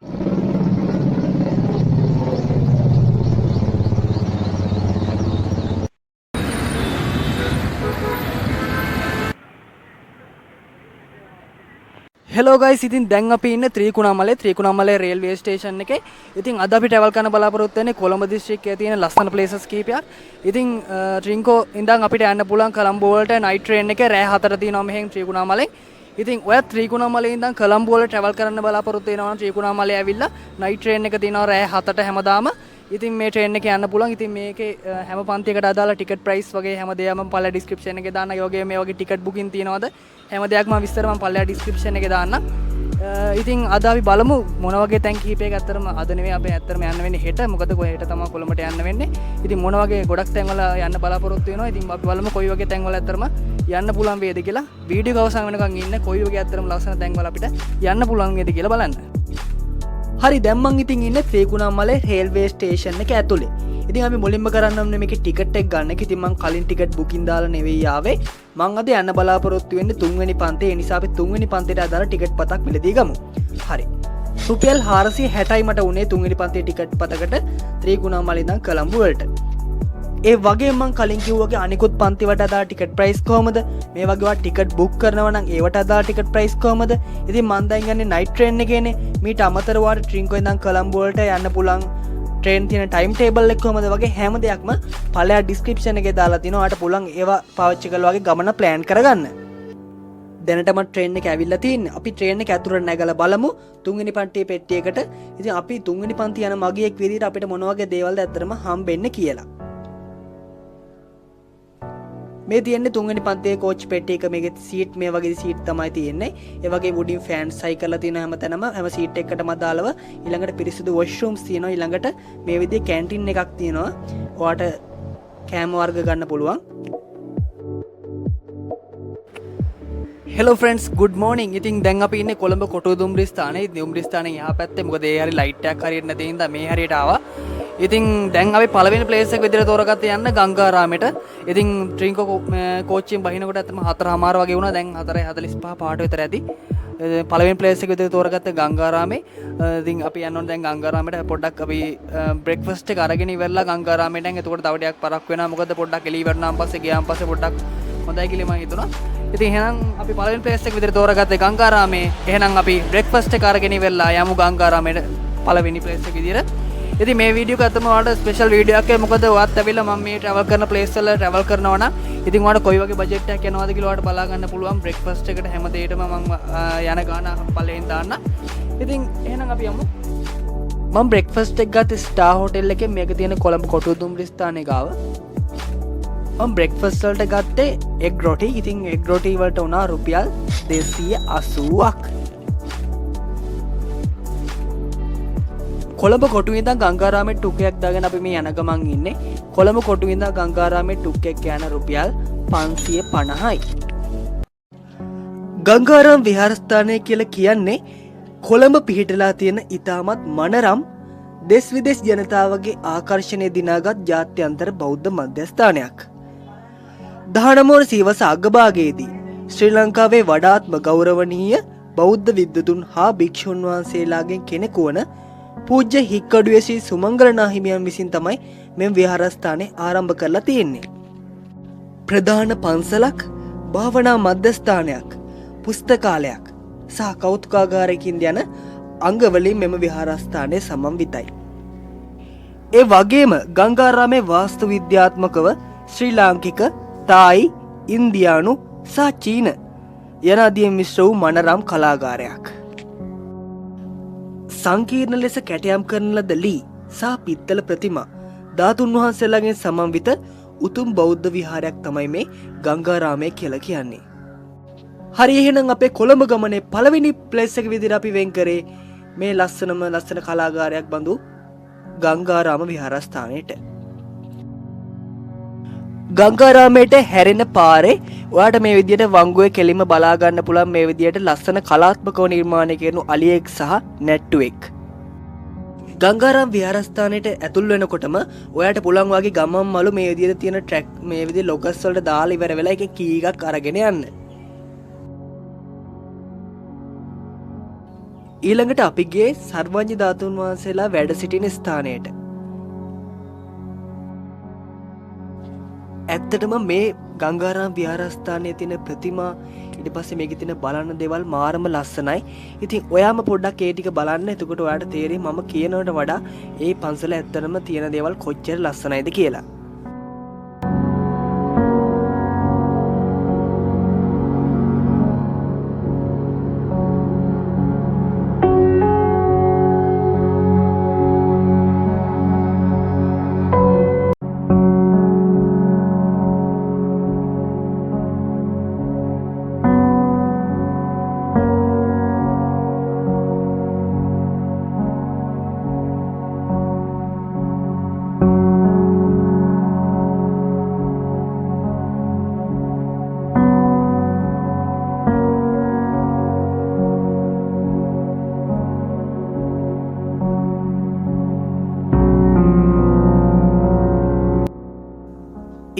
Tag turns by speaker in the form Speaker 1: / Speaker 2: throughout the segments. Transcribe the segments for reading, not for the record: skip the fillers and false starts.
Speaker 1: Hello guys, ඉතින් දැන් අපි ඉන්නේ ත්‍රිකුණාමලේ රේල්වේ ස්ටේෂන් එකේ. ඉතින් අද අපි ට්‍රැවල් කරන්න බලාපොරොත්තු වෙන්නේ කොළඹ දිස්ත්‍රික්කයේ තියෙන ලස්සන ප්ලේසස් කීපයක්. ඉතින් ට්‍රින්කෝ ඉඳන් අපිට යන්න පුළුවන් කොළඹ වලට නයිට් ට්‍රේන් එකේ රෑ 4 තියෙනවා මෙහෙන් ත්‍රිකුණාමලෙන්. ඉතින් ඔය ත්‍රිකුණාමලේ ඉඳන් කොළඹ වල ට්‍රැවල් කරන්න බලාපොරොත්තු වෙනවා නම් ත්‍රිකුණාමලේ ඇවිල්ලා නයිට් ට්‍රේන් එක තියෙනවා රෑ 7ට හැමදාම. ඉතින් මේ ට්‍රේන් එකේ යන්න පුළුවන්. ඉතින් මේකේ හැම පන්තියකට අදාළ ටිකට් ප්‍රයිස් වගේ හැම දෙයක්ම මම පල්ලා ඩිස්ක්‍රිප්ෂන් එකේ දාන්න. ඒ වගේ මේ වගේ ටිකට් බුකින් තියෙනවද හැම දෙයක්ම විස්තර මම පල්ලා ඩිස්ක්‍රිප්ෂන් එකේ දාන්න. ඉතින් අද අපි බලමු මොන වගේ තැන් කිහිපයක ඇත්තරම අද නෙවෙයි අපි ඇත්තරම යන්න වෙන්නේ හෙට. මොකද හෙට තමයි කොළඹට යන්න වෙන්නේ. ඉතින් මොන වගේ ගොඩක් තැන් වල යන්න බලාපොරොත්තු වෙනවා. ඉතින් අපි බලමු කොයි වගේ තැන් වල ඇත්තරම යන්න පුළුවන් වේද කියලා. වීඩියෝ අවසන් වෙනකන් ඉන්න කොයි වගේ ඇත්තරම ලස්සන තැන් වල අපිට යන්න පුළුවන් වේද කියලා බලන්න. හරි, දැන් මං ඉතින් ඉන්නේ ත්‍රිකුණාමලේ රේල්වේ ස්ටේෂන් එක ඇතුලේ. ඉතින් අපි මුලින්ම කරන්න ඕනේ මේකේ ටිකට් එක ගන්න එක. ඉතින් මං කලින් ටිකට් බුකින් දාලා නෙවෙයි ආවේ. මං අද යන්න බලාපොරොත්තු වෙන්නේ 3 වෙනි පන්තියේ. ඒ නිසා අපි 3 වෙනි පන්තියට අදාළ ටිකට් පතක් මිලදී ගමු. හරි. රුපියල් 460යි මට උනේ 3 වෙනි පන්තියේ ටිකට් පතකට ත්‍රිකුණාමලේ ඉඳන් කොළඹ වලට. ඒ වගේ මං කලින් කිව්වාගේ අනිකුත් පන්ති වලට අදාළ ටිකට් ප්‍රයිස් කොහමද? මේ වගේ වා ටිකට් බුක් කරනවා නම් ඒවට අදාළ ටිකට් ප්‍රයිස් කොහමද? ඉතින් මං දැන් යන්නේ නයිට් ට්‍රේන් එකේනේ. මීට අමතරව වාට ට්‍රින්කෝ ඉඳන් කොළඹ වලට යන්න පුළුවන් ට්‍රේන් තියෙන ටයිම් ටේබල් එක කොහමද වගේ හැම දෙයක්ම පළයා ඩිස්ක්‍රිප්ෂන් එකේ දාලා තිනවා. ඔයාලට පුළුවන් ඒවා පාවිච්චි කරලා වගේ ගමන ප්ලෑන් කරගන්න. දැනටම ට්‍රේන් එක ඇවිල්ලා තින්නේ. අපි ට්‍රේන් එක ඇතුළට නැගලා බලමු 3 වෙනි පන්තියේ පෙට්ටියකට. ඉතින් අපි 3 වෙනි පන්ති යන මගියෙක් විදිහට අපිට මොන වගේ දේවල්ද ඇත්තටම හම්බෙන්නේ කියලා. මේ තියෙන්නේ 3 වෙනි පන්තියේ කෝච් පෙට්ටිය එක. මේකේ සීට් මේ වගේ සීට් තමයි තියෙන්නේ. ඒ වගේ වුඩින් ෆෑන්ස් සයි කරලා තියෙන හැමතැනම හැම සීට් එකකටම අදාළව ඊළඟට පිරිසිදු වොෂ්රූම්ස් තියෙනවා. ඊළඟට මේ විදිහේ කැන්ටින් එකක් තියෙනවා. ඔයාට කෑම වර්ග ගන්න පුළුවන්. Hello friends, good morning. ඉතින් දැන් අපි ඉන්නේ කොළඹ කොටුව දුම්රිය ස්ථානයේ. දුම්රිය ස්ථානයේ එහා පැත්තේ. මොකද ඒ හරිය ලයිට් එකක් හරියට නැති හින්දා මේ හරියට ආවා. ඉතින් දැන් අපි පළවෙනි ප්ලේස් එක විදිහට තෝරගත්තේ යන්න ගංගාරාමෙට. ඉතින් ට්‍රින්කෝ කෝච්චියෙන් බහිනකොට ඇත්තම 4:00 වගේ වුණා. දැන් 4:45 පාට විතර ඇති. පළවෙනි ප්ලේස් එක විදිහට තෝරගත්තේ ගංගාරාමේ. ඉතින් අපි යන්න ඕනේ දැන් ගංගාරාමෙට. පොඩ්ඩක් අපි බ්‍රෙක්ෆාස්ට් එක අරගෙන ඉවරලා ගංගාරාමෙන් දැන් එතකොට තව ටිකක් පරක් වෙනවා. මොකද පොඩ්ඩක් එළිය වටනාන් පස්සේ ගියාන් පස්සේ පොඩ්ඩක් හොඳයි කියලා මම හිතුණා. ඉතින් එහෙනම් අපි පළවෙනි ප්ලේස් එක විදිහට තෝරගත්තේ ගංගාරාමේ. එහෙනම් අපි බ්‍රෙක්ෆාස්ට් එක අරගෙන ඉවරලා යමු ගංගාරාමෙට පළවෙනි ප්ලේස් එක විදිහට. ඉතින් මේ වීඩියෝ එක අතම ඔයාලට ස්පෙෂල් වීඩියෝ එකක්. මොකද ඔයත් ඇවිල්ලා මම මේ ට්‍රැවල් කරන ප්ලේස් වල ට්‍රැවල් කරනවා නම් ඉතින් ඔයාලට කොයි වගේ බජට් එකක් යනවාද කියලා ඔයාලට බලා ගන්න පුළුවන්. බ්‍රෙක්ෆාස්ට් එකට හැම දෙයකටම මම යන ගාන පළවෙන් දාන්න. ඉතින් එහෙනම් අපි යමු. මම බ්‍රෙක්ෆාස්ට් එක ගත්තේ ස්ටාර් හෝටල් එකේ. මේක තියෙන කොළඹ කොටුව දුම්රිය ස්ථානයේ ගාව. මම බ්‍රෙක්ෆාස්ට් වලට ගත්තේ එග් රොටි. ඉතින් එග් රොටි වලට උනා රුපියල් 280ක්. කොළඹ කොටුවේ ඉඳන් ගංගාරාමේ ටුක්කයක් දාගෙන අපි මේ යන ගමන් ඉන්නේ. කොළඹ කොටුවේ ඉඳන් ගංගාරාමේ ටුක්කයක් යන රුපියල් 550යි. ගංගාරාම විහාරස්ථානය කියලා කියන්නේ කොළඹ පිහිටලා තියෙන ඉතාමත් මනරම් දෙස් විදෙස් ජනතාවගේ ආකර්ෂණය දිනාගත් ජාත්‍යන්තර බෞද්ධ මධ්‍යස්ථානයක්. 19 වන සියවස අගභාගයේදී ශ්‍රී ලංකාවේ වඩාත්ම ගෞරවනීය බෞද්ධ විද්වතුන් හා භික්ෂුන් වහන්සේලාගෙන් කෙනෙකු වන පූජ්‍ය හික්කඩුවේ ශ්‍රී සුමංගල නාහිමියන් විසින් තමයි මෙම විහාරස්ථානය ආරම්භ කරලා තියෙන්නේ. ප්‍රධාන පන්සලක්, භාවනා මධ්‍යස්ථානයක්, පුස්තකාලයක් සහ කෞතුකාගාරයකින් යන අංගවලින් මෙම විහාරස්ථානය සමන්විතයි. ඒ වගේම ගංගාරාමේ වාස්තු විද්‍යාත්මකව ශ්‍රී ලාංකික, තායි, ඉන්දියානු සහ චීන යන ආදීන් මිශ්‍ර වූ මනරම් කලාගාරයක්. සංකීර්ණ ලෙස කැටයම් කරන ලද ලී සහ පිත්තල ප්‍රතිමා ධාතුන් වහන්සේලාගෙන් සමන්විත උතුම් බෞද්ධ විහාරයක් තමයි මේ ගංගාරාමය කියලා කියන්නේ. හරි, එහෙනම් අපේ කොළඹ ගමනේ පළවෙනි ප්ලේස් එක විදිහට අපි වෙන් කරේ මේ ලස්සන කලාගාරයක් බඳු ගංගාරාම විහාරස්ථානයට. ගංගාරාමයට හැරෙන පාරේ ඔයාට මේ විදිහට වංගුවේ කෙලින්ම බලා ගන්න පුළුවන් මේ විදිහට ලස්සන කලාත්මකව නිර්මාණය කරනු අලියෙක් සහ නැට්ටුවෙක්. ගංගාරාම විහාරස්ථානයට ඇතුල් වෙනකොටම ඔයාට පුළුවන් වගේ ගමන් මළු මේ විදිහට තියෙන ට්‍රැක් මේ විදිහේ ලොගස් වලට දාලා ඉවර වෙලා එකේ කී එකක් අරගෙන යන්න. ඊළඟට අපි ගියේ සර්වඥ ධාතුන් වහන්සේලා වැඩ සිටින ස්ථානයට. ඇත්තටම මේ ගංගාරාම විහාරස්ථානයේ තියෙන ප්‍රතිමා ඊට පස්සේ මේකේ තියෙන බලන්න දේවල් මාරම ලස්සනයි. ඉතින් ඔයාම පොඩ්ඩක් ඒ ටික බලන්න. එතකොට ඔයාලට තේරෙයි මම කියනවට වඩා ඒ පන්සල ඇත්තටම තියෙන දේවල් කොච්චර ලස්සනයිද කියලා.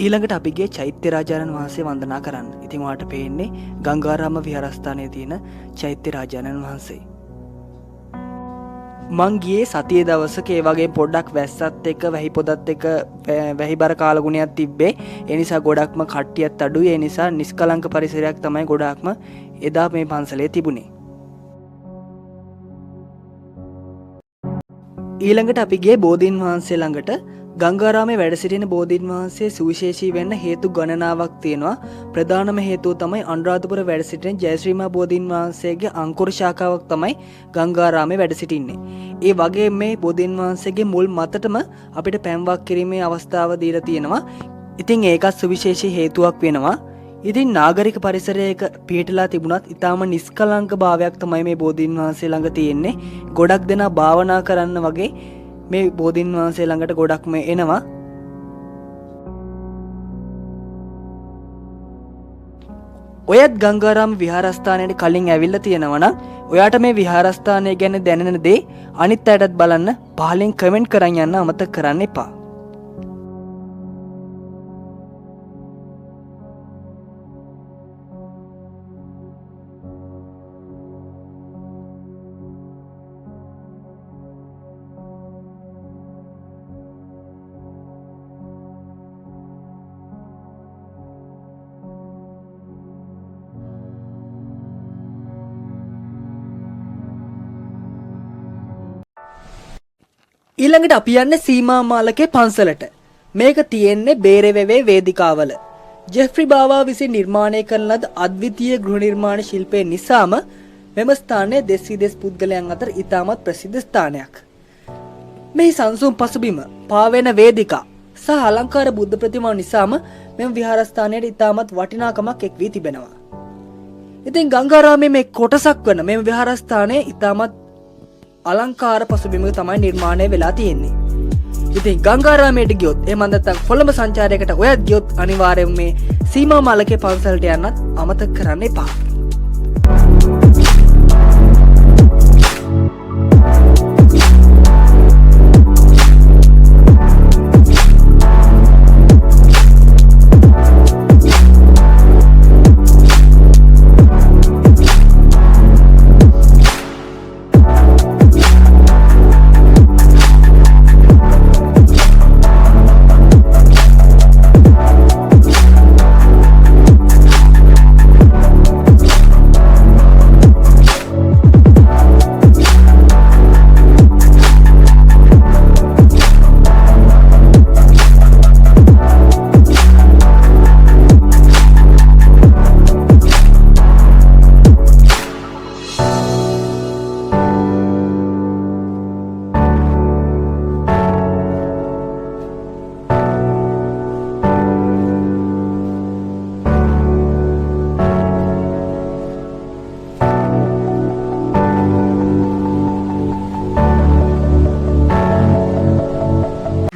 Speaker 1: ඊළඟට අපි ගියේ චෛත්‍ය රාජානන් වහන්සේ වන්දනා කරන්න. ඉතින් ඔයාලට පේන්නේ ගංගාරාම විහාරස්ථානයේ තියෙන චෛත්‍ය රාජානන් වහන්සේ. මං ගියේ සතියේ දවසක ඒ වගේ පොඩ්ඩක් වැස්සත් එක්ක වැහි පොදත් එක්ක වැහිබර කාලගුණයක් තිබ්බේ. ඒ නිසා ගොඩක්ම කට්ටියත් අඩුයි. ඒ නිසා නිස්කලංක පරිසරයක් තමයි ගොඩක්ම එදා මේ පන්සලේ තිබුණේ. ඊළඟට අපි ගියේ බෝධීන් වහන්සේ ළඟට. ගංගාරාමේ වැඩ සිටින බෝධීන් වහන්සේ සුවිශේෂී වෙන්න හේතු ගණනාවක් තියෙනවා. ප්‍රධානම හේතුව තමයි අනුරාධපුර වැඩ සිටින ජයශ්‍රීමා බෝධීන් වහන්සේගේ අංකුර ශාඛාවක් තමයි ගංගාරාමේ වැඩ සිටින්නේ. ඒ වගේ මේ බෝධීන් වහන්සේගේ මුල් මතටම අපිට පැන්වක් කිරීමේ අවස්ථාව දීලා තියෙනවා. ඉතින් ඒකත් සුවිශේෂී හේතුවක් වෙනවා. ඉතින් නාගරික පරිසරයක පිහිටලා තිබුණත් ඊටාම නිස්කලංක භාවයක් තමයි මේ බෝධීන් වහන්සේ ළඟ තියෙන්නේ. ගොඩක් දෙනා භාවනා කරන්න වගේ මේ බෝධීන් වහන්සේ ළඟට ගොඩක්ම එනවා. ඔයත් ගංගාරාම විහාරස්ථානයට කලින් ඇවිල්ලා තියෙනවා නම් ඔයාට මේ විහාරස්ථානය ගැන දැනෙන දේ අනිත් අයටත් බලන්න පහලින් කමෙන්ට් කරන් යන්න අමතක කරන්න එපා. ඊළඟට අපි යන්නේ සීමා මාලකේ පන්සලට. මේක තියෙන්නේ බේරෙවෙවේ වේදිකාවල. ජෙෆ්රි බාවා විසින් නිර්මාණය කරන ලද අද්විතීය ගෘහ නිර්මාණ ශිල්පය නිසාම මෙම ස්ථානය දෙස් විදෙස් පුද්ගලයන් අතර ඉතාමත් ප්‍රසිද්ධ ස්ථානයක්. මෙහි සංසුන් පසුබිම, පාවෙන වේදිකා සහ අලංකාර බුද්ධ ප්‍රතිමා නිසාම මෙම විහාරස්ථානයට ඉතාමත් වටිනාකමක් එක් වී තිබෙනවා. ඉතින් ගංගාරාමයේ මේ කොටසක් වන මෙම විහාරස්ථානයේ ඉතාමත් අලංකාර පසුබිමක තමයි නිර්මාණය වෙලා තියෙන්නේ. ඉතින් ගංගාරාමයට ගියොත් එහෙම නැත්නම් කොළඹ සංචාරයකට ඔයත් ගියොත් අනිවාර්යයෙන් මේ සීමා මාලකේ පන්සලට යන්නත් අමතක කරන්න එපා.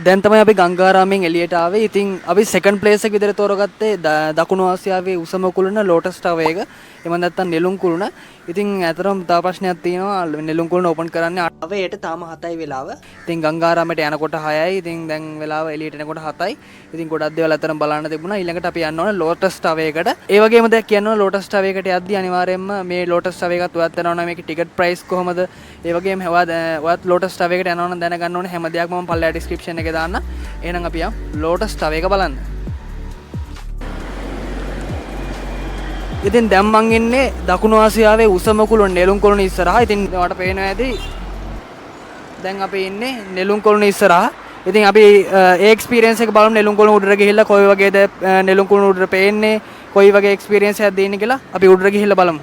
Speaker 1: දැන් තමයි අපි ගංගාරාමෙන් එළියට ආවේ. ඉතින් අපි සෙකන්ඩ් ප්ලේස් එක විදිහට තෝරගත්තේ දකුණු ආසියාවේ උසම කුළුණ ලෝටස් ටවර් එක. එහෙම නැත්නම් නෙළුම් කුළුණ. ඉතින් ඇතරම් තව ප්‍රශ්නයක් තියෙනවා. නෙළුම් කුළුණ ඕපන් කරන්නේ 9ට තාම 7යි වෙලාව. ඉතින් ගංගාරාමයට යනකොට 6යි. ඉතින් දැන් වෙලාව එළියට එනකොට 7යි. ඉතින් ගොඩක් දේවල් අතරම බලන්න තිබුණා. ඊළඟට අපි යන්න ඕනේ ලෝටස් ටවර් එකට. ඒ වගේම දෙයක් කියන්න ඕනේ ලෝටස් ටවර් එකට යද්දී අනිවාර්යයෙන්ම මේ ලෝටස් ටවර් එකත් ඔයත් යනවා නම් මේකේ ටිකට් ප්‍රයිස් කොහමද? ඒ වගේම ඔයත් ලෝටස් ටවර් එකට යනවා නම් දැනගන්න ඕනේ හැම දෙයක්ම මම පල්ලෙහා ඩිස්ක්‍රිප්ෂන් එකේ දාන්න. එහෙනම් අපි යමු ලෝටස් ටවර් එක බලන්න. ඉතින් දැන් මං ඉන්නේ දකුණු ආසියාවේ උසම කුළුණ නෙළුම් කුළුණ ඉස්සරහා. ඉතින් ඔයාලට පේනවා ඇති. දැන් අපි ඉන්නේ නෙළුම් කුළුණ ඉස්සරහා. ඉතින් අපි ඒ එක්ස්පීරියන්ස් එක බලමු නෙළුම් කුළුණ උඩට ගිහිල්ලා කොයි වගේද නෙළුම් කුළුණ උඩට පේන්නේ, කොයි වගේ එක්ස්පීරියන්ස් එකක්ද දෙන්නේ කියලා අපි උඩට ගිහිල්ලා බලමු.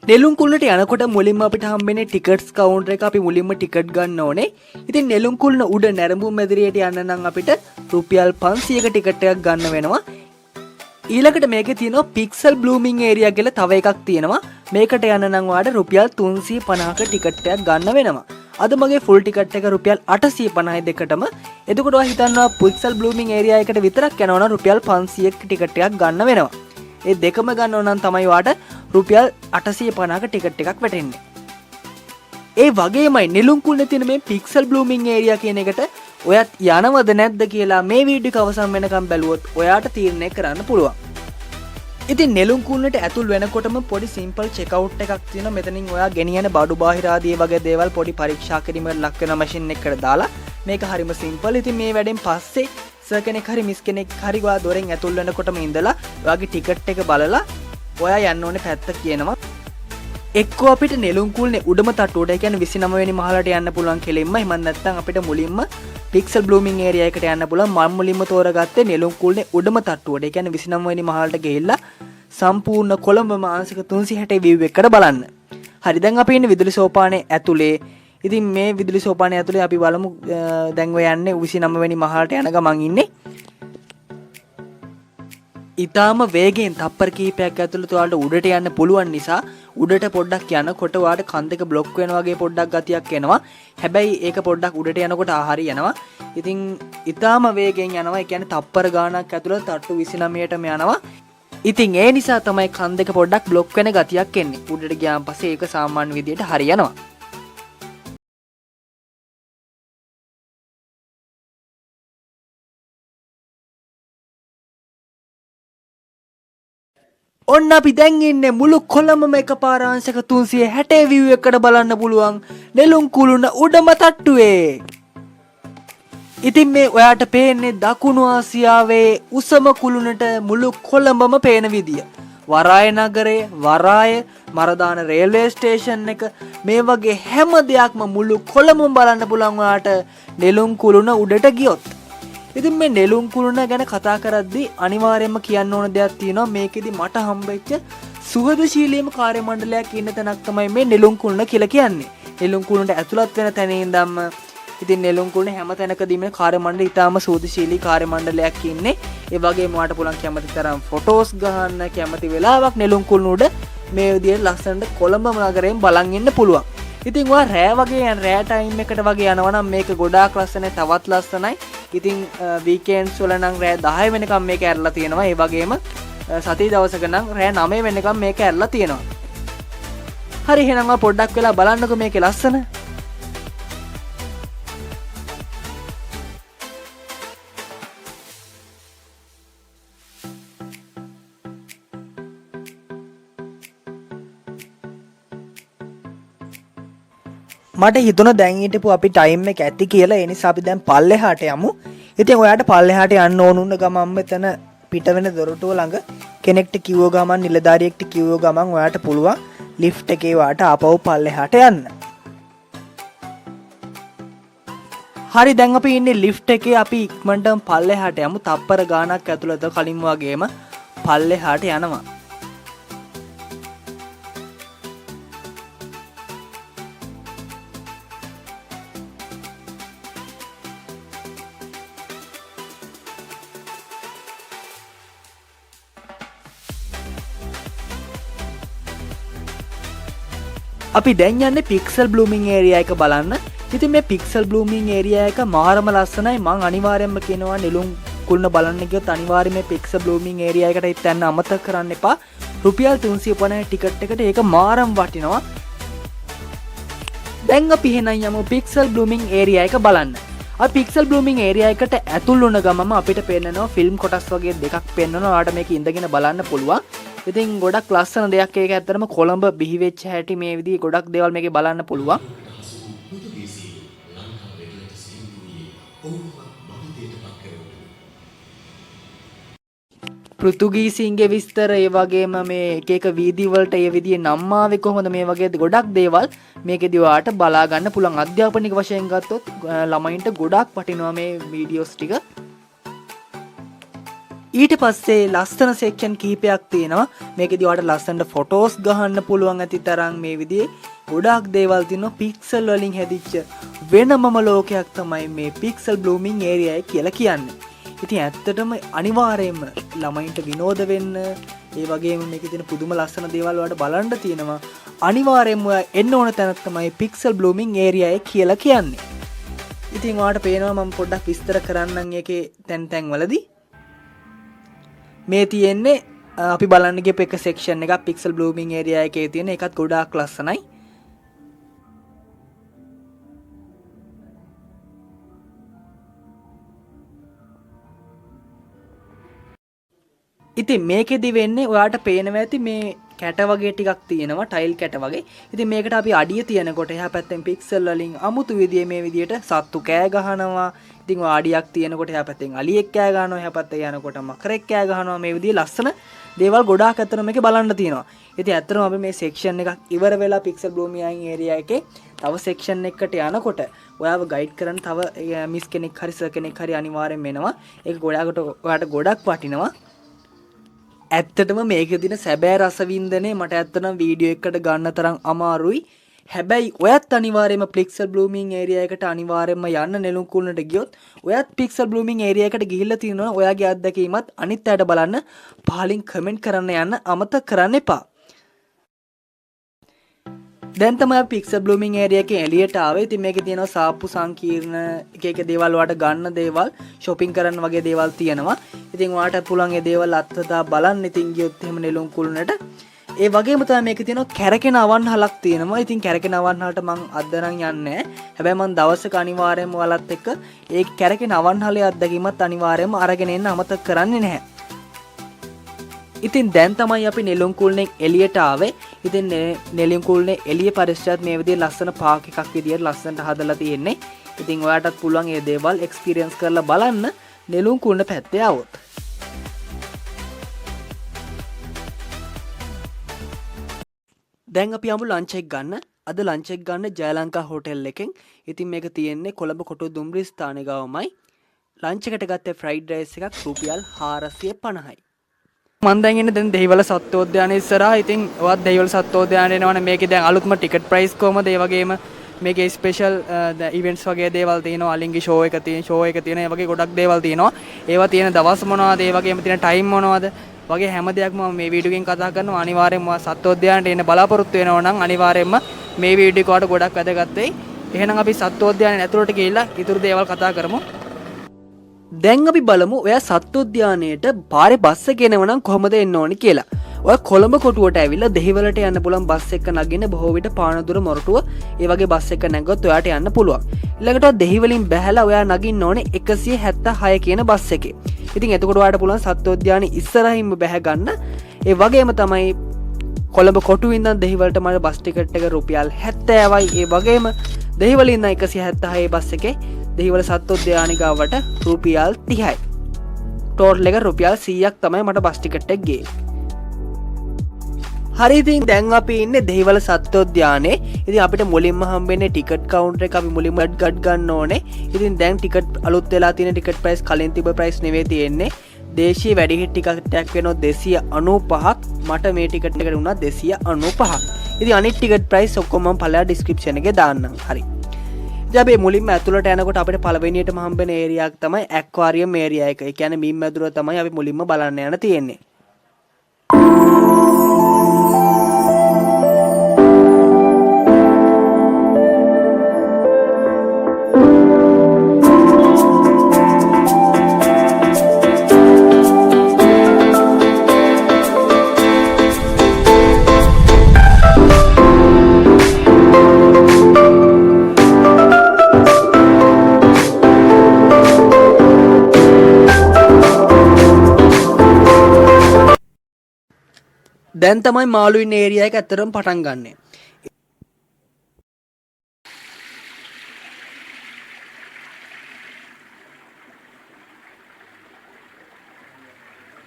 Speaker 1: නෙළුම් කුළුණට යනකොට මුලින්ම අපිට හම්බෙන්නේ ටිකට්ස් කවුන්ටර් එක. අපි මුලින්ම ටිකට් ගන්න ඕනේ. ඉතින් නෙළුම් කුළුණ උඩ නැරඹුම් මැදිරියට යන්න නම් අපිට රුපියල් 500ක ටිකට් එකක් ගන්න වෙනවා. ඊළඟට මේකේ තියෙනවා පික්සල් බ්ලූමින් ඒරියා කියලා තව එකක් තියෙනවා. මේකට යන්න නම් ඔයාලට රුපියල් 350ක ටිකට් එකක් ගන්න වෙනවා. අද මගේ ෆුල් ටිකට් එක රුපියල් 850යි දෙකටම. එතකොට ඔයා හිතන්නවා පික්සල් බ්ලූමින් ඒරියා එකට විතරක් යනවා නම් රුපියල් 500ක ටිකට් එකක් ගන්න වෙනවා. ඒ දෙකම ගන්න ඕන නම් තමයි ඔයාට රුපියල් 850ක ටිකට් එකක් වැටෙන්නේ. ඒ වගේමයි නෙළුම් කුළුණේ තියෙන මේ පික්සල් බ්ලූමින් ඒරියා කියන එකට ඔයත් යනවද නැද්ද කියලා මේ වීඩියෝ එක අවසන් වෙනකම් බැලුවොත් ඔයාට තීරණය කරන්න පුළුවන්. ඉතින් නෙළුම් කුළුණට ඇතුල් වෙනකොටම පොඩි සිම්පල් චෙක් අවුට් එකක් තියෙනවා. මෙතනින් ඔයා ගෙනියන බඩු බාහිර ආදී වගේ දේවල් පොඩි පරීක්ෂා කිරීමකට ලක් වෙන මැෂින් එකකට දාලා මේක හරිම සිම්පල්. ඉතින් මේ වැඩෙන් පස්සේ සර් කෙනෙක් හරි මිස් කෙනෙක් හරි ඔයා දොරෙන් ඇතුල් වෙනකොටම ඉඳලා ඔයාගේ ටිකට් එක බලලා ඔයා යන්න ඕනේ පැත්ත කියනවා. එක්කෝ අපිට නෙළුම් කුළුණේ උඩම තට්ටුවට, ඒ කියන්නේ 29 වෙනි මහලට යන්න පුළුවන් කෙලින්ම. එහෙම නැත්නම් අපිට මුලින්ම පික්සල් බ්ලූමින් ඒරියා එකට යන්න පුළුවන්. මම මුලින්ම තෝරගත්තේ නෙළුම් කුළුණේ උඩම තට්ටුවට. ඒ කියන්නේ 29 වෙනි මහලට ගිහිල්ලා සම්පූර්ණ කොළඹ මානසික 360 view එකකට බලන්න. හරි, දැන් අපි ඉන්නේ විදුලි සෝපානයේ ඇතුලේ. ඉතින් මේ විදුලි සෝපානයේ ඇතුලේ අපි බලමු දැන් ඔය යන්නේ 29 වෙනි මහලට යන ගමන් ඉන්නේ. ඉතාම වේගයෙන් තප්පර කීපයක් ඇතුළත ඔයාලට උඩට යන්න පුළුවන් නිසා උඩට පොඩ්ඩක් යනකොට ඔයාලට කන් දෙක බ්ලොක් වෙනවා වගේ පොඩ්ඩක් ගතියක් එනවා. හැබැයි ඒක පොඩ්ඩක් උඩට යනකොට හරි යනවා. ඉතින් ඉතාම වේගයෙන් යනවා. ඒ කියන්නේ තප්පර ගාණක් ඇතුළත තට්ටු 29ටම යනවා. ඉතින් ඒ නිසා තමයි කන් දෙක පොඩ්ඩක් බ්ලොක් වෙන ගතියක් එන්නේ. උඩට ගියාන් පස්සේ ඒක සාමාන්‍ය විදියට හරි යනවා. ඔන්න අපි දැන් ඉන්නේ මුළු කොළඹම එකපාර අංශක 360 view එකකට බලන්න පුළුවන් නෙළුම් කුළුණ උඩම තට්ටුවේ. ඉතින් මේ ඔයාට පේන්නේ දකුණු ආසියාවේ උසම කුළුණට මුළු කොළඹම පේන විදිය. වරාය නගරය, වරාය, මරදාන රේල්වේ ස්ටේෂන් එක, මේ වගේ හැම දෙයක්ම මුළු කොළඹම බලන්න පුළුවන් ඔයාට නෙළුම් කුළුණ උඩට ගියොත්. ඉතින් මේ නෙළුම් කුළුණ ගැන කතා කරද්දී අනිවාර්යයෙන්ම කියන්න ඕන දෙයක් තියෙනවා. මේකෙදි මට හම්බෙච්ච සුහදශීලීම කාර්ය මණ්ඩලයක් ඉන්න තැනක් තමයි මේ නෙළුම් කුළුණ කියලා කියන්නේ. නෙළුම් කුළුණට ඇතුළත් වෙන තැන ඉඳන්ම ඉතින් නෙළුම් කුළුණ හැම තැනකදීම කාර්ය මණ්ඩලය ඉතාම සුහදශීලී කාර්ය මණ්ඩලයක් ඉන්නේ. ඒ වගේම ඔයාට පුළුවන් කැමති තරම් ෆොටෝස් ගහන්න, කැමති වෙලාවක් නෙළුම් කුළුණ උඩ මේ විදිහට ලස්සනට කොළඹ නගරයෙන් බලන් ඉන්න පුළුවන්. ඉතින් ඔයා රෑ වගේ රෑ ටයිම් එකට වගේ යනවා නම් මේක ගොඩාක් ලස්සනයි, තවත් ලස්සනයි. ඉතින් වීකෙන්ඩ්ස් වල නම් රෑ 10 වෙනකම් මේක ඇරලා තියෙනවා. ඒ වගේම සති දවසක නම් රෑ 9 වෙනකම් මේක ඇරලා තියෙනවා. හරි, එහෙනම් පොඩ්ඩක් වෙලා බලන්නකෝ මේකේ ලස්සන. මට හිතුණා දැන් හිටපු අපි ටයිම් එක ඇති කියලා. ඒ නිසා අපි දැන් පල්ලෙහාට යමු. ඉතින් ඔයාට පල්ලෙහාට යන්න ඕන උන ගමන් මෙතන පිට වෙන දොරටුව ළඟ කෙනෙක්ට කිව්ව ගමන්, නිලධාරියෙක්ට කිව්ව ගමන් ඔයාට පුළුවන් ලිෆ්ට් එකේ වාට ආපහු පල්ලෙහාට යන්න. හරි, දැන් අපි ඉන්නේ ලිෆ්ට් එකේ. අපි ඉක්මනටම පල්ලෙහාට යමු. තප්පර ගාණක් ඇතුළත කලින් වගේම පල්ලෙහාට යනවා. අපි දැන් යන්නේ පික්සල් බ්ලූමින් ඒරියා එක බලන්න. ඉතින් මේ පික්සල් බ්ලූමින් ඒරියා එක මාරම ලස්සනයි. මං අනිවාර්යයෙන්ම කියනවා නෙළුම් කුල්න බලන්න ගියොත් අනිවාර්යයෙන් මේ පික්සල් බ්ලූමින් ඒරියා එකට යන්න අමතක කරන්න එපා. රුපියල් 350 ටිකට් එකට ඒක මාරම වටිනවා. දැන් අපි එහෙනම් යමු පික්සල් බ්ලූමින් ඒරියා එක බලන්න. අපි පික්සල් බ්ලූමින් ඒරියා එකට ඇතුල් වුණ ගමම අපිට පේන්නනවා ෆිල්ම් කොටස් වගේ දෙකක් පේන්නනවා. ඔයාලට මේක ඉඳගෙන බලන්න පුළුවන්. ඉතින් ගොඩක් ලස්සන දෙයක් ඒක ඇත්තටම කොළඹ බිහි වෙච්ච හැටි මේ විදිහේ ගොඩක් දේවල් මේකේ බලන්න පුළුවන්. පෘතුගීසීන්ගේ විස්තර ඒ වගේම මේ එක එක වීදි වලට ඒ විදිහේ නම් ආවේ කොහොමද මේ වගේ ගොඩක් දේවල් මේකේදී ඔයාලට බලා ගන්න පුළුවන්. අධ්‍යාපනික වශයෙන් ගත්තොත් ළමයින්ට ගොඩක් වටිනවා මේ වීඩියෝස් ටික. ඊට පස්සේ ලස්සන සෙක්ෂන් කිහිපයක් තියෙනවා. මේකේදී ඔයාලට ලස්සනට ෆොටෝස් ගහන්න පුළුවන් ඇති තරම් මේ විදිහේ ගොඩක් දේවල් තියෙනවා. පික්සල් වලින් හැදිච්ච වෙනමම ලෝකයක් තමයි මේ පික්සල් බ්ලූමින් ඒරියා එක කියලා කියන්නේ. ඉතින් ඇත්තටම අනිවාර්යයෙන්ම ළමයින්ට විනෝද වෙන්න ඒ වගේම මේකේ තියෙන පුදුම ලස්සන දේවල් වලට බලන්න තියෙනවා. අනිවාර්යයෙන්ම ඔයා එන්න ඕන තැනක් තමයි පික්සල් බ්ලූමින් ඒරියා එක කියලා කියන්නේ. ඉතින් ඔයාලට පේනවා මම පොඩ්ඩක් විස්තර කරන්නම් ඒකේ තැන් වලදී. මේ තියෙන්නේ අපි බලන්න ගියපු එක සෙක්ෂන් එකක් පික්සල් බ්ලූමින් ඒරියා එකේ තියෙන එකත් ගොඩාක් ලස්සනයි. ඉතින් මේකෙදි වෙන්නේ ඔයාට පේනවා ඇති මේ කැට වගේ ටිකක් තියෙනවා ටයිල් කැට වගේ. ඉතින් මේකට අපි අඩිය තියනකොට එහා පැත්තෙන් පික්සල් වලින් අමුතු විදිහේ මේ විදිහට සත්තු කෑ ගහනවා. ඉතින් ඔය අඩියක් තියනකොට එහා පැත්තෙන් අලියෙක් කෑ ගහනවා. එහා පැත්තේ යනකොට මකරෙක් කෑ ගහනවා. මේ විදිහේ ලස්සන දේවල් ගොඩාක් අතර මේකේ බලන්න තියෙනවා. ඉතින් ඇත්තටම අපි මේ සෙක්ෂන් එකක් ඉවර වෙලා පික්සල් බ්ලූමින් ඒරියා එකේ තව සෙක්ෂන් එකකට යනකොට ඔයාව ගයිඩ් කරන්න තව මිස් කෙනෙක් හරි සර් කෙනෙක් හරි අනිවාර්යෙන් වෙනවා. ඒක ඔයාට ගොඩක් වටිනවා. ඇත්තටම මේක දින සැබෑ රසවින්දනේ මට ඇත්තටම වීඩියෝ එකකට ගන්න තරම් අමාරුයි. හැබැයි ඔයත් අනිවාර්යයෙන්ම පික්සල් බ්ලූමින් ඒරියා එකට අනිවාර්යයෙන්ම යන්න නෙළුම් කුල්නට ගියොත් ඔයත් පික්සල් බ්ලූමින් ඒරියා එකට ගිහිල්ලා තියෙනවා. ඔයාගේ අත්දැකීමත් අනිත් අයට බලන්න පහලින් කමෙන්ට් කරන්න යන්න අමතක කරන්න එපා. දැන් තමයි පික්සල් බ්ලූමින් ඒරියා එකේ එළියට ආවේ. ඉතින් මේකේ තියෙනවා සාප්පු සංකීර්ණ එක දේවල් ඔයාලට ගන්න දේවල්, shopping කරන්න වගේ දේවල් තියෙනවා. ඉතින් ඔයාලට පුළුවන් ඒ දේවල් අත්දැක බලන්න. ඉතින් ගියොත් එහෙම නෙළුම් කුල්නට. ඒ වගේම තමයි මේකේ තියෙනවා කැරකෙන අවන්හලක් තියෙනවා. ඉතින් කැරකෙන අවන්හලට මං අදනම් යන්නේ නැහැ. හැබැයි මං දවසක අනිවාර්යයෙන්ම ඔයාලත් එක්ක ඒ කැරකෙන අවන්හලේ අත්දැකීමත් අනිවාර්යයෙන්ම අරගෙන එන්න අමතක කරන්නේ නැහැ. ඉතින් දැන් තමයි අපි නෙළුම් කුල්නේ එළියට ආවේ. ඉතින් නෙළුම් කුල්නේ එළිය පරිසරයත් මේ විදිහේ ලස්සන පාක් එකක් විදියට ලස්සනට හදලා තියෙන්නේ. ඉතින් ඔයාටත් පුළුවන් මේ දේවල් එක්ස්පීරියන්ස් කරලා බලන්න නෙළුම් කුල්න පැත්තේ આવොත්. දැන් අපි යමු ලන්ච් එක ගන්න. අද ලන්ච් එක ගන්න ජයලංකා හෝටල් එකෙන්. ඉතින් මේක තියෙන්නේ කොළඹ කොටුව දුම්රිය ස්ථානයේ ගාවමයි. ලන්ච් එකට ගත්තේ ෆ්‍රයිඩ් රයිස් එකක් රුපියල් 450යි. මම දැන් ඉන්නේ දැන් දෙහිවල සත්වෝද්‍යානයේ ඉස්සරහා. ඉතින් ඔයත් දෙහිවල සත්වෝද්‍යානයේ එනවනේ. මේකේ දැන් අලුත්ම ටිකට් ප්‍රයිස් කොහමද? ඒ වගේම මේකේ ස්පෙෂල් ඉවෙන්ට්ස් වගේ දේවල් තියෙනවා. අලින්ගේ ෂෝ එක තියෙන ඒ වගේ ගොඩක් දේවල් තියෙනවා. ඒවා තියෙන දවස් මොනවද? ඒ වගේම තියෙන ටයිම් මොනවද? වගේ හැම දෙයක්ම මම මේ වීඩියෝ එකෙන් කතා කරනවා. අනිවාර්යයෙන්ම සත්වෝද්‍යානයට එන්න බලාපොරොත්තු වෙනවා නම් අනිවාර්යයෙන්ම මේ වීඩියෝ එකට ගොඩක් වැදගත් වෙයි. එහෙනම් අපි සත්වෝද්‍යානයේ ඇතුළට ගිහිල්ලා ඊටු දේවල් කතා කරමු. දැන් අපි බලමු ඔයා සත්වෝද්‍යානයට පාරේ බස් එක එනවනම් කොහොමද එන්න ඕනි කියලා. ඔය කොළඹ කොටුවට ඇවිල්ලා දෙහිවලට යන්න පුළුවන් බස් එක නගින්න බොහෝ විට පානදුර මොරටුව ඒ වගේ බස් එක නැගගොත් ඔයාට යන්න පුළුවන්. ඊළඟට දෙහිවලින් බැහැලා ඔයා නගින්න ඕනේ 176 කියන බස් එකේ. ඉතින් එතකොට ඔයාට පුළුවන් සත්වෝද්‍යානයේ ඉස්සරහින්ම බැහැ ගන්න. ඒ වගේම තමයි කොළඹ කොටුවේ ඉඳන් දෙහිවලට මට බස් ටිකට් එක රුපියල් 70යි. ඒ වගේම දෙහිවලින් ඉඳන් 176 බස් එකේ දෙහිවල සත්වෝද්‍යානයේ ගාවට රුපියල් 30යි. ටෝටල් එක රුපියල් 100ක් තමයි මට බස් ටිකට් එක ගියේ. හරි ඉතින් දැන් අපි ඉන්නේ දෙහිවල සත්වෝද්‍යානයේ. ඉතින් අපිට මුලින්ම හම්බෙන්නේ ටිකට් කවුන්ටර් එක. අපි මුලින්ම ගඩ් ගන්න ඕනේ. ඉතින් දැන් ටිකට් අලුත් වෙලා තියෙන ටිකට් ප්‍රයිස් කලින් තිබ්බ ප්‍රයිස් නෙවෙයි තියෙන්නේ. දේශීය වැඩිහිටි ටිකට් එකක් වෙනවා 295ක්. මට මේ ටිකට් එකට වුණා 295ක්. ඉතින් අනිත් ටිකට් ප්‍රයිස් ඔක්කොම මම පළලා ඩිස්ක්‍රිප්ෂන් එකේ දාන්නම්. හරි. ඉතින් අපි මුලින්ම ඇතුළට යනකොට අපිට පළවෙනියටම හම්බෙන ඒරියා එක තමයි ඇක්වාරියම් ඒරියා එක. ඒ කියන්නේ මීන් මැදුර තමයි අපි මුලින්ම බලන්න යන තියෙන්නේ. දැන් තමයි මාළු ඉන්න ඒරියා එක ඇත්තටම පටන් ගන්නෙ.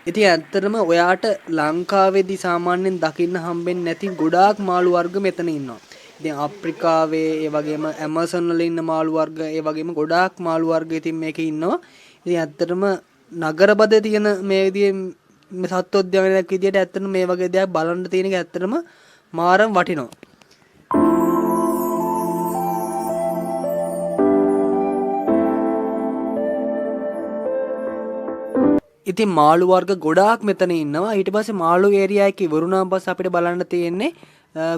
Speaker 1: ඉතින් ඇත්තටම ඔයාට ලංකාවේදී සාමාන්‍යයෙන් දකින්න හම්බෙන්නේ නැති ගොඩාක් මාළු වර්ග මෙතන ඉන්නවා. ඉතින් අප්‍රිකාවේ ඒ වගේම ඇමසන් වල ඉන්න මාළු වර්ග ඒ වගේම ගොඩාක් මාළු වර්ග ඉතින් මේකේ ඉන්නවා. ඉතින් ඇත්තටම නගරබදේ තියෙන මේ විදිහේ මේ සත්වෝද්‍යානයක් විදිහට ඇත්තටම මේ වගේ දෙයක් බලන්න තියෙන එක ඇත්තටම මාරම වටිනවා. ඉතින් මාළු වර්ග ගොඩාක් මෙතන ඉන්නවා. ඊට පස්සේ මාළු ඒරියා එකේ ඉවරුණාන් පස්සේ අපිට බලන්න තියෙන්නේ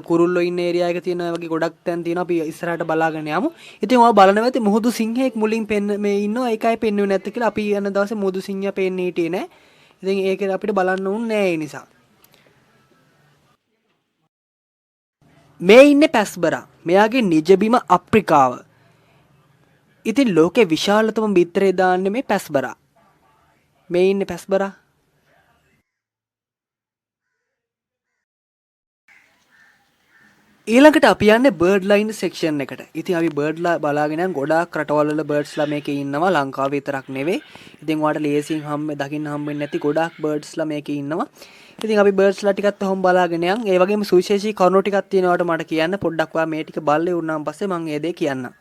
Speaker 1: කුරුල්ලෝ ඉන්න ඒරියා එක තියෙන වගේ ගොඩක් තැන් තියෙනවා. අපි ඉස්සරහට බලාගෙන යමු. ඉතින් ඔයා බලනවා ඇති මුහුදු සිංහෙක් මුලින් මේ ඉන්නවා. ඒකයි පෙන්වන්නේ නැත්තේ කියලා අපි යන දවසේ මුහුදු සිංහයා පේන්නේ හිටියේ නෑ. ඉතින් ඒක අපිට බලන්න උන්නේ නෑ ඒ නිසා. මේ ඉන්නේ පැස්බරා. මෙයාගේ නිජබිම අප්‍රිකාව. ඉතින් ලෝකේ විශාලතම බිත්තරේ දාන්නේ මේ පැස්බරා. මේ ඉන්නේ පැස්බරා. ඊළඟට අපි යන්නේ බර්ඩ් ලයින් සෙක්ෂන් එකට. ඉතින් අපි බර්ඩ්ලා බලාගෙන යන ගොඩාක් රටවල් වල බර්ඩ්ස්ලා මේකේ ඉන්නවා. ලංකාවේ විතරක් නෙවෙයි. ඉතින් ඔයාලට ලේසියෙන් දකින්න හම්බෙන්නේ නැති ගොඩාක් බර්ඩ්ස්ලා මේකේ ඉන්නවා. ඉතින් අපි බර්ඩ්ස්ලා ටිකත් ඔහොම බලාගෙන යන්. ඒ වගේම සුවිශේෂී කරුණු ටිකක් තියෙනවට මට කියන්න පොඩ්ඩක් ඔයා මේ ටික බලලේ වුණාන් පස්සේ මම ඒ දේ කියන්නම්.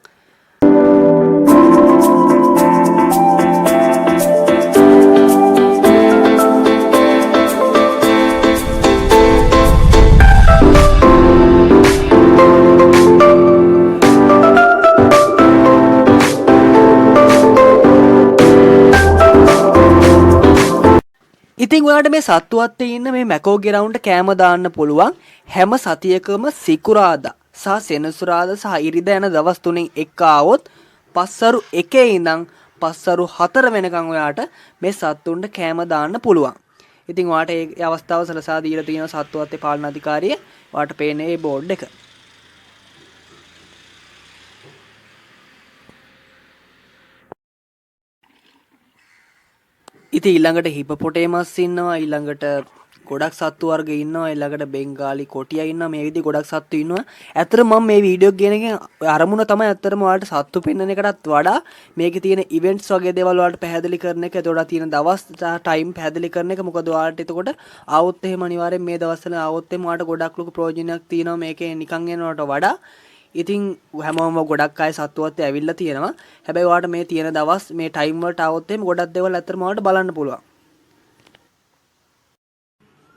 Speaker 1: ඉතින් ඔයාලට මේ සත්තුවත්තේ ඉන්න මේ මැකෝගේ රවුන්ඩ් කෑම දාන්න පුළුවන් හැම සතියකම සිකුරාදා සහ සෙනසුරාදා සහ ඉරිදා යන දවස් තුනෙන් එක ආවොත් පස්වරු 1 ඉඳන් පස්වරු 4 වෙනකන් ඔයාට මේ සත්තුන්ට කෑම දාන්න පුළුවන්. ඉතින් ඔයාට ඒ අවස්ථාව සලසා දීලා තියෙන සත්තුවත්තේ පාලන අධිකාරිය ඔයාට පේන්නේ මේ බෝඩ් එක. ඉතින් ඊළඟට හිපොපොටේමස් ඉන්නවා, ඊළඟට ගොඩක් සත්තු වර්ග ඉන්නවා, ඊළඟට බෙන්ගාලි කොටියා ඉන්නවා, මේ විදිහ ගොඩක් සත්තු ඉන්නවා. ඇත්තට මම මේ වීඩියෝ ගෙන එකෙන් අරමුණ තමයි ඇත්තටම ඔයාලට සත්තු පෙන්වන එකටත් වඩා මේකේ තියෙන ඉවෙන්ට්ස් වගේ දේවල් ඔයාලට පැහැදිලි කරන එක, එතකොට තියෙන දවස් ටයිම් පැහැදිලි කරන එක. මොකද ඔයාලට එතකොට ආවොත් එහෙම අනිවාර්යෙන් මේ දවස්වල ආවොත් එහෙම ඔයාලට ගොඩක් ලොකු ප්‍රයෝජනයක් තියෙනවා මේකේ නිකන් එනවට වඩා. ඉතින් හැමෝම ගොඩක් අය සත්තුවත්තේ ඇවිල්ලා තියෙනවා. හැබැයි ඔයාලට මේ තියෙන දවස් මේ ටයිම් වලට આવොත් එහෙම ගොඩක් දේවල් ඇත්තටම ඔයාලට බලන්න පුළුවන්.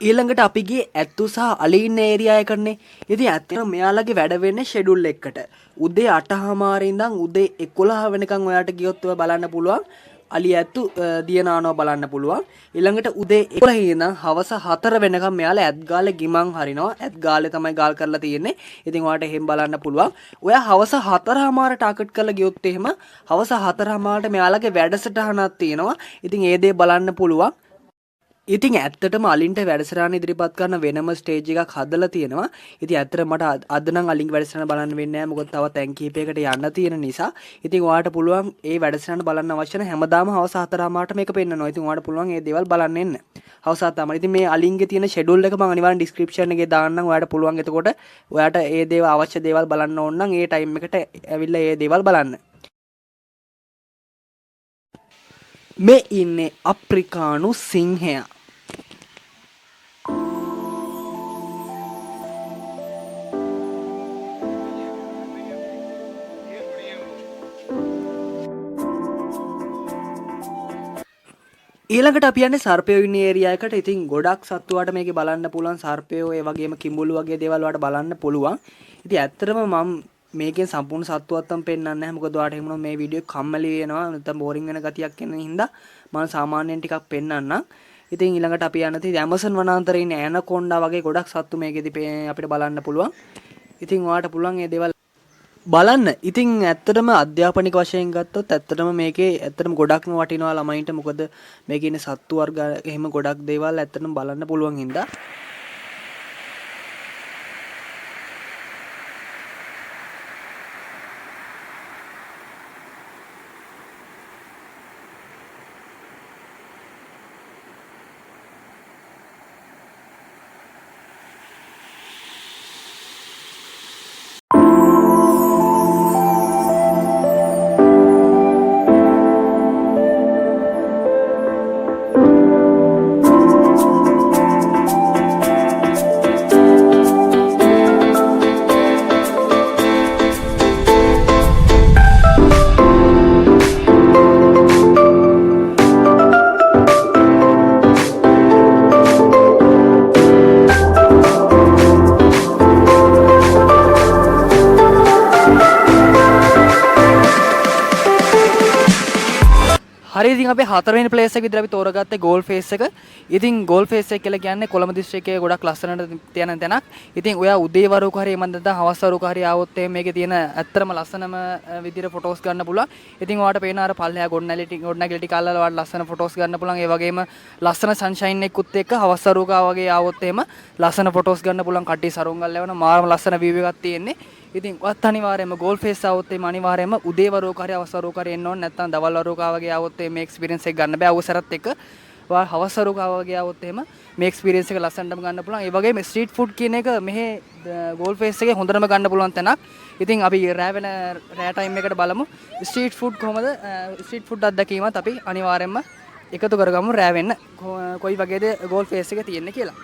Speaker 1: ඊළඟට අපි ගියේ ඇත්තු සහ අලි ඉන්න ඒරියා එකනේ. ඉතින් ඇත්තටම මෙයාලගේ වැඩ වෙන්නේ ෂෙඩියුල් එකකට. උදේ 8:00 ඉඳන් උදේ 11 වෙනකන් ඔයාලට ගියොත් ඔය බලන්න පුළුවන්. අලි ඇත්තු දියනානවා බලන්න පුළුවන්. ඊළඟට උදේ 11 ඉඳන් හවස 4 වෙනකම් මෙයාලා ඇත් ගාලේ ගිමන් හරිනවා. ඇත් ගාලේ තමයි ගාල් කරලා තියෙන්නේ. ඉතින් ඔයාලට එහෙම බලන්න පුළුවන්. ඔයා හවස 4:00 ටාගට් කරලා ගියොත් එහෙම හවස 4:00 මෙයාලගේ වැඩසටහනක් තියෙනවා. ඉතින් ඒ දේ බලන්න පුළුවන්. ඉතින් ඇත්තටම අලින්ට වැඩසටහන ඉදිරිපත් කරන වෙනම ස්ටේජ් එකක් හදලා තියෙනවා. ඉතින් ඇත්තට මට අද නම් අලින්ගේ වැඩසටහන බලන්න වෙන්නේ නැහැ. මොකද තව තැන් කීපයකට යන්න තියෙන නිසා. ඉතින් ඔයාලට පුළුවන් ඒ වැඩසටහන බලන්න අවශ්‍ය නැහැ. හැමදාම හවස 4:00ට මේක පෙන්නනවා. ඉතින් ඔයාලට පුළුවන් මේ දේවල් බලන්න එන්න. හවස 4:00. ඉතින් මේ අලින්ගේ තියෙන ෂෙඩියුල් එක මම අනිවාර්යෙන් ඩිස්ක්‍රිප්ෂන් එකේ දාන්නම්. ඔයාලට පුළුවන් එතකොට ඔයාලට ඒ දේවල් අවශ්‍ය දේවල් බලන්න ඕන නම් ඒ ටයිම් එකට ඇවිල්ලා ඒ දේවල් බලන්න. මේ ඉන්නේ අප්‍රිකානු සිංහයා. ඊළඟට අපි යන්නේ සර්පයෝ ඉන්න ඒරියා එකට. ඉතින් ගොඩක් සත්තුවාට මේකේ බලන්න පුළුවන් සර්පයෝ ඒ වගේම කිඹුලු වගේ දේවල් වලට බලන්න පුළුවන්. ඉතින් ඇත්තටම මම මේකෙන් සම්පූර්ණ සත්තුවත්තම් පෙන්නන්නේ නැහැ. මොකද ඔයාලට එහෙම මේ වීඩියෝ කම්මැලි වෙනවා නැත්නම් බෝරින් වෙන ගතියක් එන හින්දා මම සාමාන්‍යයෙන් ටිකක් පෙන්නන්නම්. ඉතින් ඊළඟට අපි යන්නේ ඇමසන් වනාන්තරයේ ඉන්න ඇනකොන්ඩා වගේ ගොඩක් සත්තු මේකෙදි අපිට බලන්න පුළුවන්. ඉතින් ඔයාලට පුළුවන් මේ දේවල් බලන්න. ඉතින් ඇත්තටම අධ්‍යාපනික වශයෙන් ගත්තොත් ඇත්තටම මේකේ ඇත්තටම ගොඩක්ම වටිනවා ළමයින්ට. මොකද මේකේ ඉන්න සත්තු වර්ග එහෙම ගොඩක් දේවල් ඇත්තටම බලන්න පුළුවන් හින්දා. හරි ඉතින් අපි හතරවෙනි ප්ලේස් එක විතර අපි තෝරගත්තේ ගෝල් ෆේස් එක. ඉතින් ගෝල් ෆේස් එක කියලා කියන්නේ කොළඹ දිස්ත්‍රික්කයේ ගොඩක් ලස්සනට තියෙන තැනක්. ඉතින් ඔයා උදේ වරුවක හරි මන් නැත්නම් හවස් වරුවක හරි ආවොත් මේකේ තියෙන ඇත්තම ලස්සනම විදිහට ෆොටෝස් ගන්න පුළුවන්. ඉතින් ඔයාලට පේන අර පල්ලෙහා ගොඩනැගිලි ටික අල්ලලා ඔයාලට ලස්සන ෆොටෝස් ගන්න පුළුවන්. ඒ වගේම ලස්සන සන්ෂයින් එකකුත් එක්ක හවස් වරුවක වගේ ආවොත් එහෙම ලස්සන ෆොටෝස් ගන්න පුළුවන්. කට්ටිය සරුංගල් ලැබෙන මාරම ලස්සන view එකක් තියෙන්නේ. ඉතින් ඔයත් අනිවාර්යයෙන්ම ගෝල් ෆේස් આવොත් එimhe අනිවාර්යයෙන්ම උදේ වරුවක හරි හවස් වරුවක හරි එන්න ඕනේ. නැත්නම් දවල් වරුවක වගේ આવොත් මේ එක්ස්පීරියන්ස් එක ගන්න බෑ. අවසරත් එක්ක ඔයා හවස් වරුවක වගේ આવොත් එහෙම මේ එක්ස්පීරියන්ස් එක ලස්සනටම ගන්න පුළුවන්. ඒ වගේම ස්ට්‍රීට් ෆුඩ් කියන එක මෙහි ගෝල් ෆේස් එකේ හොඳටම ගන්න පුළුවන් තැනක්. ඉතින් අපි රෑ ටයිම් එකට බලමු ස්ට්‍රීට් ෆුඩ් කොහමද ස්ට්‍රීට් ෆුඩ් අත්දැකීමත් අපි අනිවාර්යයෙන්ම එකතු කරගමු රෑ වෙන්න කොයි වගේද ගෝල් ෆේස් එක තියෙන්නේ කියලා.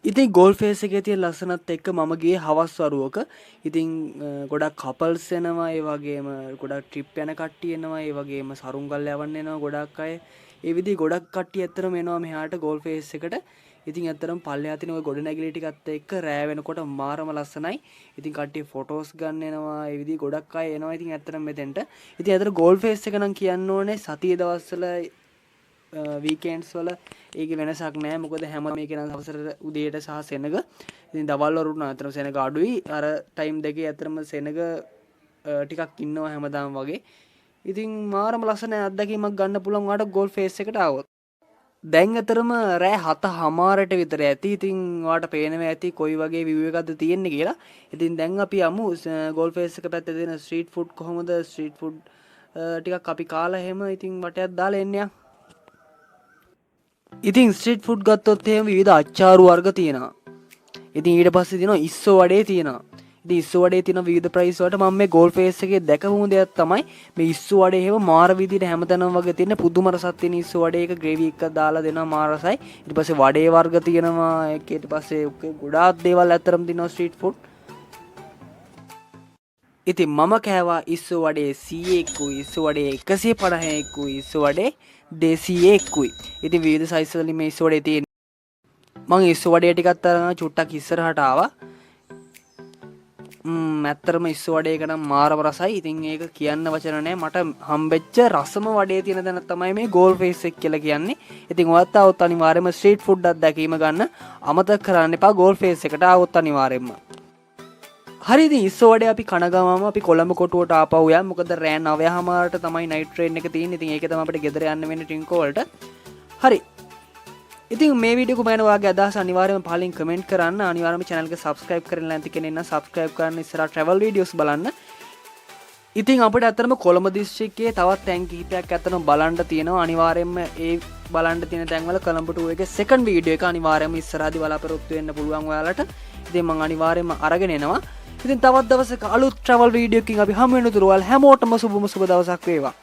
Speaker 1: ඉතින් ගෝල් ෆේස් එකේ තියෙන ලස්සනත් එක්ක මම ගියේ හවස් වරුවක. ඉතින් ගොඩක් කපල්ස් එනවා, ඒ වගේම ගොඩක් ට්‍රිප් යන කට්ටිය එනවා, ඒ වගේම සරුංගල් යවන්න එනවා ගොඩක් අය. ඒ විදිහ ගොඩක් කට්ටිය ඇත්තටම එනවා මෙහාට ගෝල් ෆේස් එකට. ඉතින් ඇත්තටම පල්ලෙහා තියෙන ඔය ගොඩනැගිලි ටිකත් එක්ක රෑ වෙනකොට මාරම ලස්සනයි. ඉතින් කට්ටිය ෆොටෝස් ගන්න එනවා, ඒ විදිහ ගොඩක් අය එනවා. ඉතින් ඇත්තටම මෙතෙන්ට. ඉතින් ඇත්තට ගෝල් ෆේස් එක නම් කියන්න ඕනේ සතියේ දවස්වල වීකෙන්ඩ්ස් වල ඒක වෙනසක් නෑ. මොකද හැම මේකේ නම් අවසර උදේට සහ සෙනග. ඉතින් දවල් වරුට නම් අතරම සෙනග අඩුයි. අර ටයිම් දෙකේ අතරම සෙනග ටිකක් ඉන්නවා හැමදාම වගේ. ඉතින් මාරම ලස්සන අත්දැකීමක් ගන්න පුළුවන් ඔයාලට ගෝල් ෆේස් එකට ආවොත්. දැන් අතරම රෑ 7:00ට විතර ඇති. ඉතින් ඔයාලට පේනවා ඇති කොයි වගේ view එකක්ද තියෙන්නේ කියලා. ඉතින් දැන් අපි යමු ගෝල් ෆේස් එක පැත්තේ තියෙන ස්ට්‍රීට් ෆුඩ් කොහොමද ස්ට්‍රීට් ෆුඩ් ටිකක් අපි කාලා එහෙම ඉතින් වටයක් දාලා එන්නේ. ඉතින් ස්ට්‍රීට් ෆුඩ් ගත්තොත් එහෙම විවිධ අච්චාරු වර්ග තියෙනවා. ඉතින් ඊට පස්සේ තියෙනවා ඉස්සෝ වඩේ තියෙනවා. ඉතින් ඉස්සෝ වඩේ තියෙන විවිධ ප්‍රයිස් වලට මම මේ ගෝල් ෆේස් එකේ දැකපු දෙයක් තමයි මේ ඉස්සෝ වඩේ එහෙම මාර විදිහට හැමතැනම වගේ තියෙන පුදුම රසක් තියෙන ඉස්සෝ වඩේ එක ග්‍රේවි එකක් දාලා දෙනවා මාර රසයි. ඊට පස්සේ වඩේ වර්ග තියෙනවා. ඊට පස්සේ ගොඩාක් දේවල් ඇත්තරම තියෙනවා ස්ට්‍රීට් ෆුඩ්. ඉතින් මම කෑවා ඉස්සෝ වඩේ 100කුයි, ඉස්සෝ වඩේ 150කුයි, ඉස්සෝ වඩේ 200කුයි. ඉතින් විවිධ සයිස් වලින් මේ ඉස්සෝ වඩේ තියෙන. මම ඉස්සෝ වඩේ ටිකක් අරගෙන චුට්ටක් ඉස්සරහට ආවා. ඇත්තටම ඉස්සෝ වඩේ එක නම් මාරම රසයි. ඉතින් ඒක කියන්න වචන නැහැ. මට හම්බෙච්ච රසම වඩේ තියෙන තැන තමයි මේ ගෝල් ෆේස් එක කියලා කියන්නේ. ඉතින් ඔයත් આવොත් අනිවාර්යයෙන්ම ස්ට්‍රීට් ෆුඩ් අත්දැකීම ගන්න අමතක කරන්න එපා. ගෝල් ෆේස් එකට આવොත් අනිවාර්යයෙන්ම. හරි ඉතින් ඉස්සෝ වඩේ අපි කන ගමම අපි කොළඹ කොටුවට ආපහු යමු. මොකද රෑ 9:00ට තමයි නයිට් ට්‍රේන් එක තියෙන්නේ. ඉතින් ඒකේ තමයි අපිට ගෙදර යන්න වෙන්නේ ටින්කෝ වලට. හරි. ඉතින් මේ වීඩියෝ එක බලන ඔයාගේ අදහස් අනිවාර්යයෙන්ම පහලින් කමෙන්ට් කරන්න. අනිවාර්යයෙන්ම channel එක subscribe කරන්න නැති කෙනෙක් නම් subscribe කරන්න. ඉස්සරහ travel videos බලන්න. ඉතින් අපිට අතරම කොළඹ දිස්ත්‍රික්කයේ තවත් තැන් කිහිපයක් අතරම බලන්න තියෙනවා. අනිවාර්යයෙන්ම ඒ බලන්න තියෙන තැන්වල කොළඹ tour එකේ second video එක අනිවාර්යයෙන්ම ඉස්සරහදී බලාපොරොත්තු වෙන්න පුළුවන් ඔයාලට. ඉතින් මම අනිවාර්යයෙන්ම අරගෙන එනවා. ඉතින් තවත් දවසක අලුත් travel video එකකින් අපි හමු වෙනතුරු ඔයාලා හැමෝටම සුබ දවසක් වේවා.